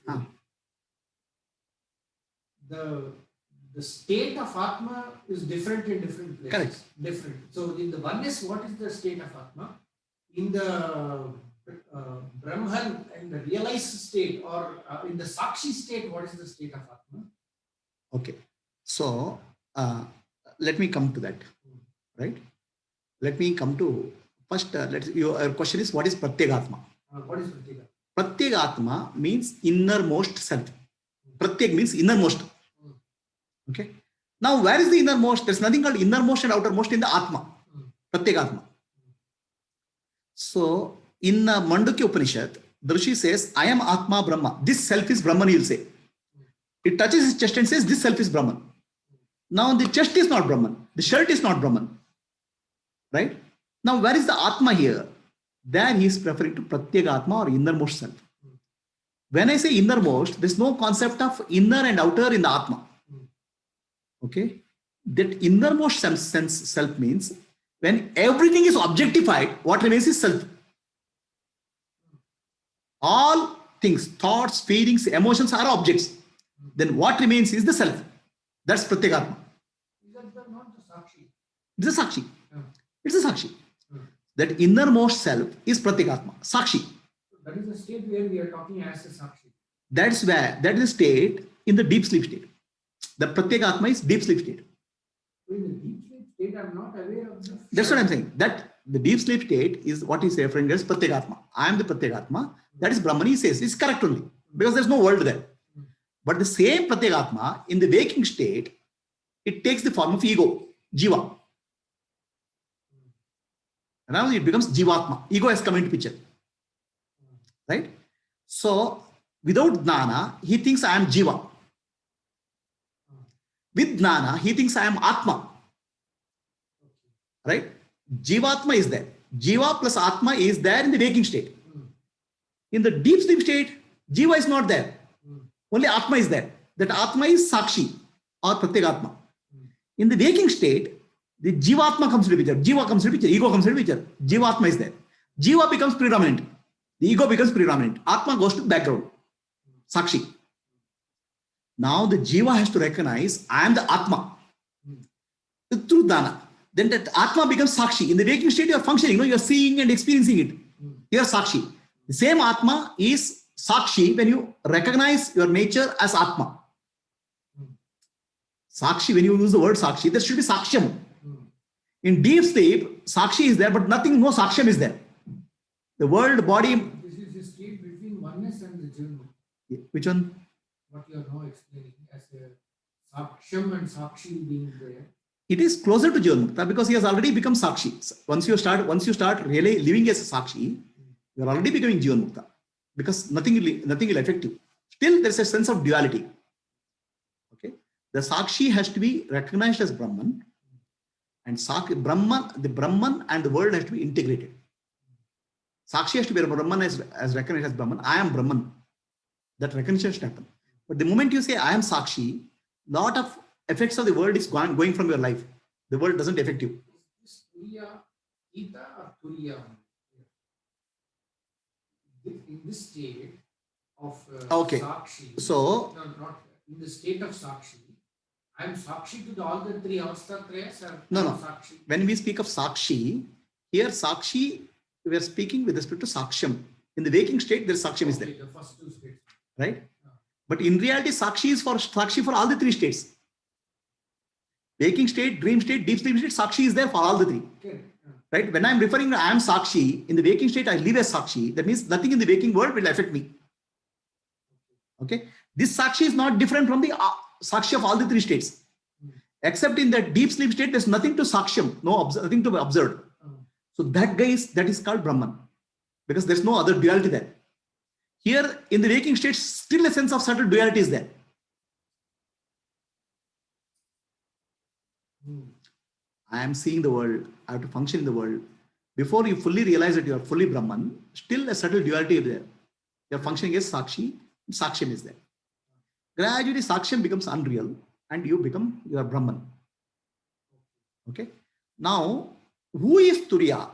view, the state of Atma is different in different places. Correct. Different. So in the oneness, what is the state of Atma? In the Brahman, in the realized state, or in the Sakshi state, what is the state of Atma? Okay. So let me come to that. Right? Let me come to first. Your question is, what is Pratyagatma? What is Pratyagatma? Pratyagatma means innermost self. Pratyag means innermost. Okay. Now, where is the innermost? There's nothing called innermost and outermost in the Atma. Pratyagatma. So, in Mandukya Upanishad, the Rishi says, I am Atma Brahma. This self is Brahman, he'll say. It touches his chest and says, this self is Brahman. Now, the chest is not Brahman. The shirt is not Brahman. Right? Now, where is the Atma here? There he is referring to Pratyagatma or innermost self. When I say innermost, there's no concept of inner and outer in the Atma. Okay? That innermost self means when everything is objectified, what remains is self. All things, thoughts, feelings, emotions are objects. Then what remains is the self. That's Pratyagatma. Is that not the Sakshi? It's a Sakshi. It's a Sakshi. That innermost self is Pratyagatma. Sakshi. That is the state where we are talking as a Sakshi. That is the state in the deep sleep state. The Pratyagatma is deep sleep state. So in the deep sleep state, I'm not aware of the. That's what I'm saying. That the deep sleep state is what he's referring as Pratyagatma. I am the Pratyagatma. That is Brahman, he says. It's correct only. Because there's no world there. But the same Pratyagatma in the waking state, it takes the form of ego, Jiva. Now it becomes Jivatma. Ego has come into picture. Right? So, without Jnana, he thinks I am Jiva. With Jnana, he thinks I am Atma. Right? Jivatma is there. Jiva plus Atma is there in the waking state. In the deep sleep state, Jiva is not there. Only Atma is there. That Atma is Sakshi or Pratyagatma. In the waking state, the Jivatma comes to the picture. Jiva comes to the picture. Ego comes to the picture. Jivatma is there. Jiva becomes predominant. The ego becomes predominant. Atma goes to the background. Sakshi. Now the Jiva has to recognize I am the Atma. Through Dana. Then that Atma becomes Sakshi. In the waking state, you are functioning. You are seeing and experiencing it. You are Sakshi. The same Atma is Sakshi when you recognize your nature as Atma. Sakshi, when you use the word Sakshi, there should be Saksham. In deep sleep, Sakshi is there, but nothing, no Saksham is there. The world, body. This is the state between oneness and the Janma. Which one? What you are now explaining as a Saksham and Sakshi being there. It is closer to Jivan Mukta because he has already become Sakshi. Once you start really living as a Sakshi, you are already becoming Jivan Mukta because nothing will affect you. Still, there is a sense of duality. Okay, the Sakshi has to be recognized as Brahman, and the Brahman and the world has to be integrated. Sakshi has to be Brahman as recognized as Brahman. I am Brahman. That recognition should happen. But the moment you say I am Sakshi, lot of effects of the world is going from your life. The world doesn't affect you. Is Turiya Gita or Turiya? In this state of okay. Sakshi, so not in the state of Sakshi, I am Sakshi to all the three Avasthatrayas or no. Sakshi? When we speak of Sakshi, here Sakshi, we are speaking with respect to Saksham. In the waking state, there is Saksham is there. The first two states. Right? But in reality, Sakshi is Sakshi for all the three states. Waking state, dream state, deep sleep state, Sakshi is there for all the three. Okay. Right? When I'm referring to I am Sakshi, in the waking state, I live as Sakshi. That means nothing in the waking world will affect me. Okay. This Sakshi is not different from the Sakshi of all the three states. Except in that deep sleep state, there's nothing to Saksham, nothing to be observed. So that is called Brahman, because there's no other duality there. Here in the waking state, still a sense of subtle duality is there. I am seeing the world, I have to function in the world. Before you fully realize that you are fully Brahman, still a subtle duality is there. Your functioning as Sakshi, Saksham is there. Gradually, Saksham becomes unreal and you become your Brahman. Okay. Now, who is Turiya?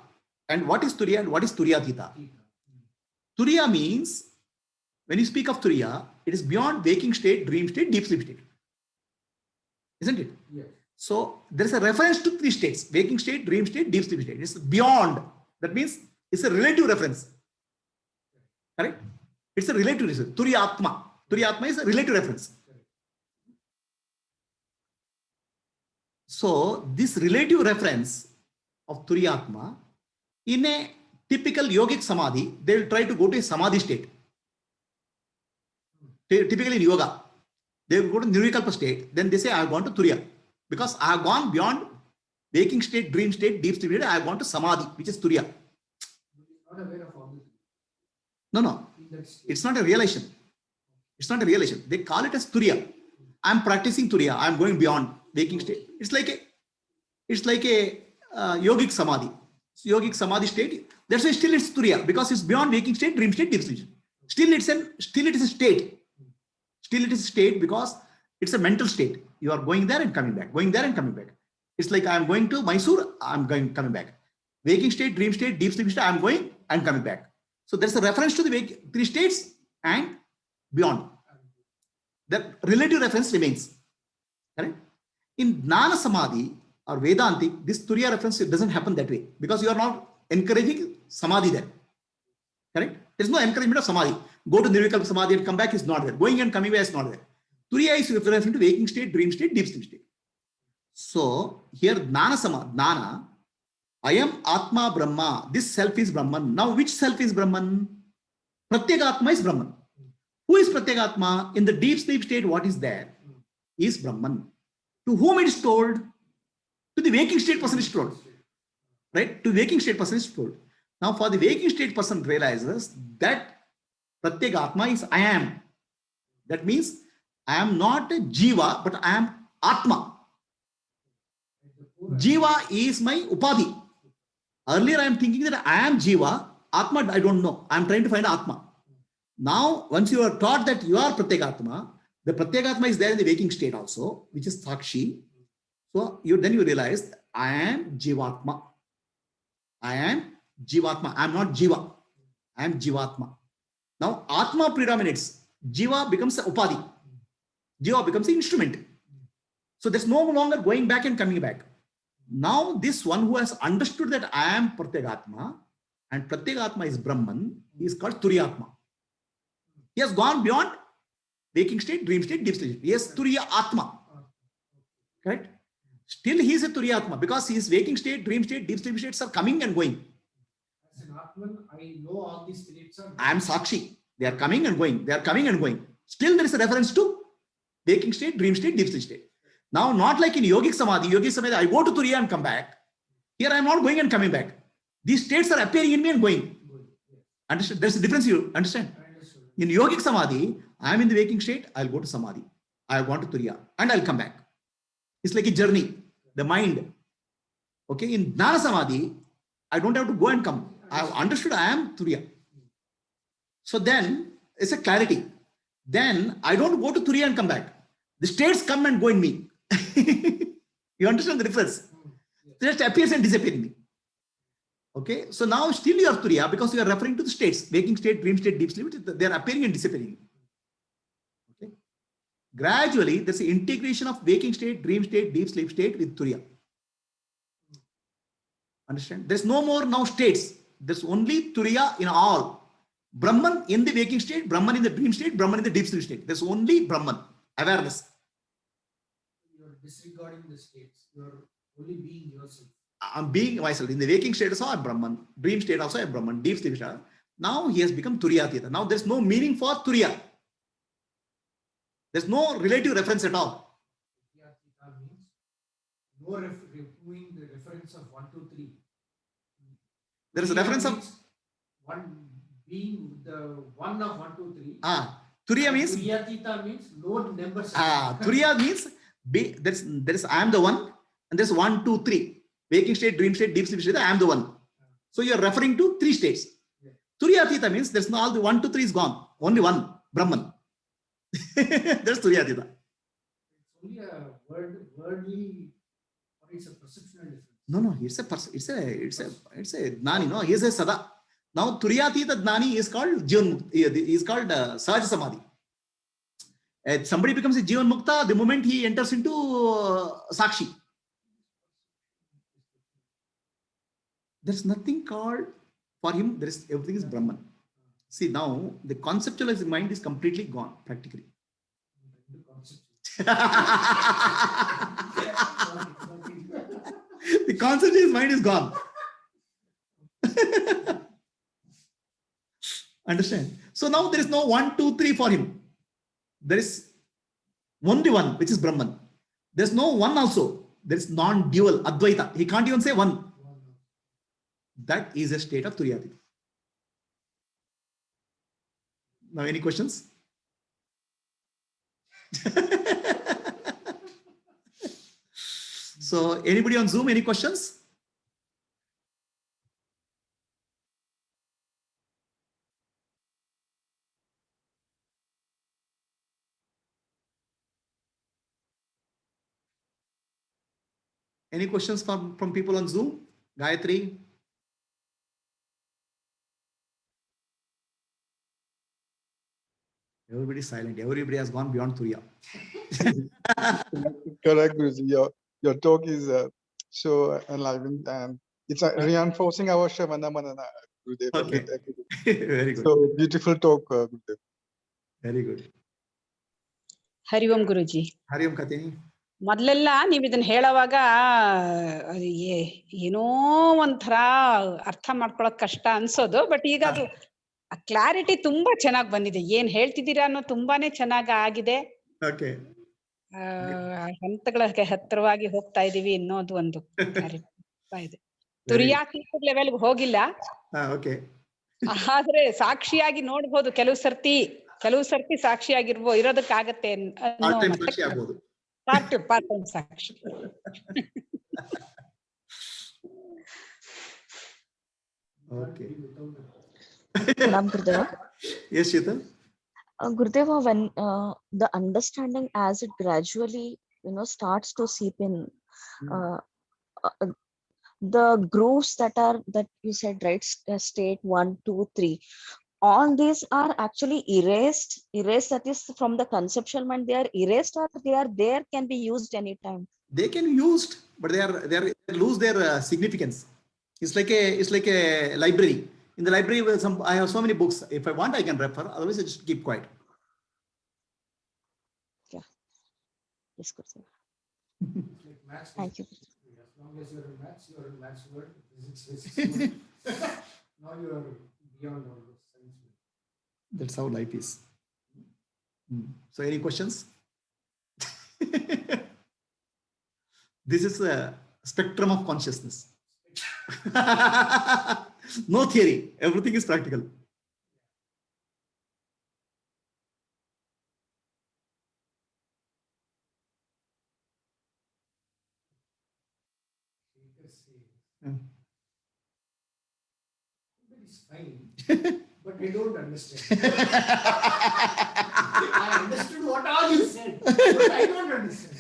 And what is Turiya and what is Turiyatita? Turiya means, when you speak of Turiya, it is beyond waking state, dream state, deep sleep state. Isn't it? Yes. So there is a reference to three states: waking state, dream state, deep sleep state. It's beyond. That means it's a relative reference. Correct? It's a relative reference. Turiyatma. Turiyatma is a relative reference. So this relative reference of Turiyatma, in a typical yogic samadhi, they will try to go to a samadhi state. Typically in yoga, they will go to Nirvikalpa state. Then they say, I have gone to Turiya. Because I have gone beyond waking state, dream state, deep sleep state, I have gone to Samadhi, which is Turiya. Not aware of all this. No. It's not a realization. It's not a realization. They call it as Turiya. I'm practicing Turiya. I'm going beyond waking state. It's like a yogic Samadhi. So yogic Samadhi state. That's why still it's Turiya, because it's beyond waking state, dream state, deep sleep state. Still it is a state. Still it is a state because it's a mental state. You are going there and coming back, going there and coming back. It's like I'm going to Mysore, I'm coming back. Waking state, dream state, deep sleep state, I'm going and coming back. So there's a reference to the three states and beyond. That relative reference remains. Correct? In Jnana Samadhi or Vedantic, this Turiya reference doesn't happen that way, because you are not encouraging Samadhi there. Correct? There's no encouragement of Samadhi. Go to Nirvikalpa Samadhi and come back is not there. Going and coming back is not there. Turiya is referring to waking state, dream state, deep sleep state. So here Jnana Samadhi, Jnana, I am Atma Brahma. This self is Brahman. Now which self is Brahman? Pratyegatma is Brahman. Who is Pratyegatma? In the deep sleep state, what is there? Is Brahman. To whom it is told? To the waking state person is told. Right? To waking state person is told. Now for the waking state person realizes that Pratyegatma is I am. That means I am not a Jiva, but I am Atma. Jiva is my Upadhi. Earlier I am thinking that I am Jiva, Atma I don't know. I am trying to find Atma. Now once you are taught that you are Pratyegatma, the Pratyegatma is there in the waking state also, which is Sakshi. So then you realize I am Jivatma. I am Jivatma. I am not Jiva. I am Jivatma. Now Atma predominates. Jiva becomes the Upadhi. Jiva becomes the instrument. So there's no longer going back and coming back. Now this one who has understood that I am Pratyegatma and Pratyegatma is Brahman, he is called Turiyatma. He has gone beyond waking state, dream state, deep sleep. He is Turiya Atma. Correct? Still he is a Turiyatma because his waking state, dream state, deep sleep states are coming and going. As an Atman, I know all these states are. I am Sakshi. They are coming and going. They are coming and going. Still there is a reference to waking state, dream state, deep sleep state. Now, not like in yogic samadhi, I go to Turiya and come back. Here I am not going and coming back. These states are appearing in me and going. Understand? There's a difference, you understand? In yogic samadhi, I am in the waking state, I'll go to samadhi. I want to Turiya and I'll come back. It's like a journey, the mind. Okay, in Jnana Samadhi, I don't have to go and come. I have understood I am Turiya. So then it's a clarity. Then I don't go to Turiya and come back. The states come and go in me. You understand the difference? It just appears and disappears in me. Okay, so now still you are Turiya because you are referring to the states, waking state, dream state, deep sleep. They are appearing and disappearing. Okay. Gradually, there's an integration of waking state, dream state, deep sleep state with Turiya. Understand? There's no more now states. There's only Turiya in all. Brahman in the waking state, Brahman in the dream state, Brahman in the deep sleep state. There's only Brahman, awareness. You are disregarding the states. You are only being yourself. I'm being myself. In the waking state also I'm Brahman, dream state also I'm Brahman, deep sleep state. Now he has become Turiyatita. Now there's no meaning for Turiya. There's no relative reference at all. Turyatita means no removing the reference of 1, 2, 3. There is a reference of one being the one of 1, 2, 3. Turiya means Turyatita means no numbers. Turiya means there's I am the one, and there's 1, 2, 3. Waking state, dream state, deep sleep state, I am the one. So you're referring to 3 states. Yeah. Turyatita means there's no all the 1, 2, 3 is gone. Only one, Brahman. That's Turyatita. It's only a wordly, or it's a perceptual difference. No, it's a Gnani, no, he is a Sada. Now Turyatita Gnani is called Jivan, is called Sahaja Samadhi. Somebody becomes a Jivan Mukta the moment he enters into Sakshi. There's nothing called for him, everything is Brahman. See, now the conceptualized mind is completely gone, practically. The conceptualized mind is gone. Understand? So now there is no 1, 2, 3 for him. There is only one, which is Brahman. There's no one also. There is non-dual, Advaita. He can't even say one. That is a state of Turyatita. Now, any questions? So, anybody on Zoom, any questions? Any questions from people on Zoom? Gayatri? Everybody is silent. Everybody has gone beyond Turiya. Correct, Guruji. Your talk is so enlivening, and it's reinforcing our Shravana Manana, Gurudev. Okay. Very good. So beautiful talk, Gurudev. Very good. ಹರಿ ಓಂ ಗುರುಜಿ. ಹರಿ ಓಂ ಕಥೆನಿ. ಮೊದ್ಲೆಲ್ಲ ನೀವ್ ಇದನ್ನ ಹೇಳೋವಾಗ ಏನೋ ಒಂಥರ ಅರ್ಥ ಮಾಡ್ಕೊಳಕ್ ಕಷ್ಟ ಅನ್ಸೋದು, but ಈಗ ಅದು ಕ್ಲಾರಿಟಿ ತುಂಬಾ ಚೆನ್ನಾಗ್ ಬಂದಿದೆ. ಏನ್ ಹೇಳ್ತಿದ್ದೀರಾ ಅನ್ನೋ ತುಂಬಾನೇ ಚೆನ್ನಾಗ್ ಆಗಿದೆ. ಹಂತಗಳಿಗೆ ಹತ್ತಿರವಾಗಿ ಹೋಗ್ತಾ ಇದೀವಿ ಅನ್ನೋದು ಒಂದು ಇದೆ. ತುರಿಯಾತೀತ ಲೆವೆಲ್ಗೆ ಹೋಗಿಲ್ಲ, ಆದ್ರೆ ಸಾಕ್ಷಿಯಾಗಿ ನೋಡ್ಬೋದು. ಕೆಲವು ಸರ್ತಿ ಇರೋದಕ್ಕಾಗತ್ತೆ part time Sakshi. Yes, Shita. Gurudeva, when the understanding as it gradually starts to seep in, the grooves that you said, right, state 1, 2, 3, all these are actually erased, that is from the conceptual mind. They are erased, or they are there, can be used anytime? They can be used, but they lose their significance. It's like a library. In the library, I have so many books. If I want, I can refer. Otherwise, I just keep quiet. Yeah. Yes, good. Like maths. Thank you. As long as you're in maths world, physics. Now you are beyond all this science. That's how life is. So, any questions? This is a spectrum of consciousness. No theory. Everything is practical. It's fine, but I don't understand. I understood what all you said, but I don't understand.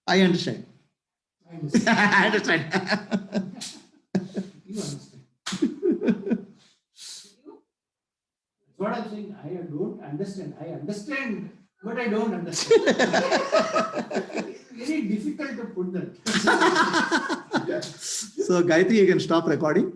I understand. I understand. You understand. That's what I'm saying. I don't understand. I understand, but I don't understand. It's very difficult to put that. So Gayatri, you can stop recording.